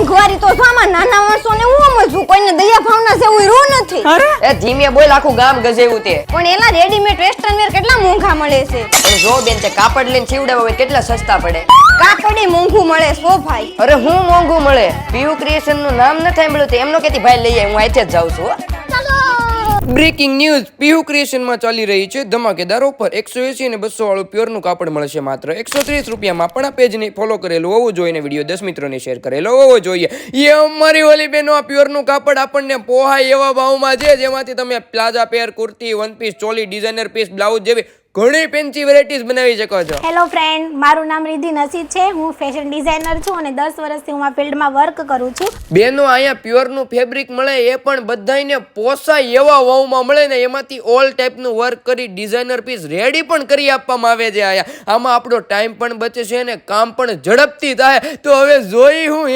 મોંઘવારી તો સામાં નાના માણસોને હું સમજવું, કોઈને દયા ભાવના જેવું રૂ નથી. એ ધીમે બોલ, આખું ગામ ગજેવું તે. પણ એલા રેડીમેડ વેસ્ટર્ન વેર કેટલા મોંઘા મળે છે. પણ જો બેન, તે કાપડ લઈને સીવડાવવા હોય કેટલા સસ્તા પડે. કાપડે મોંઘું મળે સો ભાઈ. અરે હું મોંઘું મળે? પીયુ ક્રિએશન નું નામ ન સાંભળ્યું તે એમનો કેતી ભાઈ લઈ આય, હું આઈતે જ જાઉં છું હો. બ્રેકિંગ ન્યૂઝ, પીયુ ક્રિએશન માં ચાલી રહી છે ધમાકેદાર ઓફર. 180 અને 200 વાળું પ્યોર નું કાપડ મળશે માત્ર 130 રૂપિયામાં. પણ આ પેજ ને ફોલો કરેલું હોવું જોઈએ ને વિડીયો 10 મિત્રોને શેર કરેલો હોવો જોઈએ. એ અમારી ઓલી બેનો આ પ્યોર નું કાપડ આપણને પોહાય એવા ભાવમાં છે, જેમાંથી તમે palazzo pair, kurti, one piece, choli, designer piece, blouse જેવી ઘણી ફેન્સી વેરાયટીઝ બનાવી શકો છો. હેલો ફ્રેન્ડ, મારું નામ રિધિ નસીબ છે. હું ફેશન ડિઝાઇનર છું અને 10 વર્ષથી હું આ ફિલ્ડમાં વર્ક કરું છું. બેનો અહીંયા પ્યોર નું ફેબ્રિક મળે, એ પણ બધાને પોસાય એવા ભાવમાં મળે ને એમાંથી ઓલ ટાઈપનું વર્ક કરી ડિઝાઇનર પીસ રેડી પણ કરી આપવામાં આવે છે. આમાં આપણો ટાઈમ પણ બચે છે અને કામ પણ ઝડપથી થાય. તો હવે જોઈ હું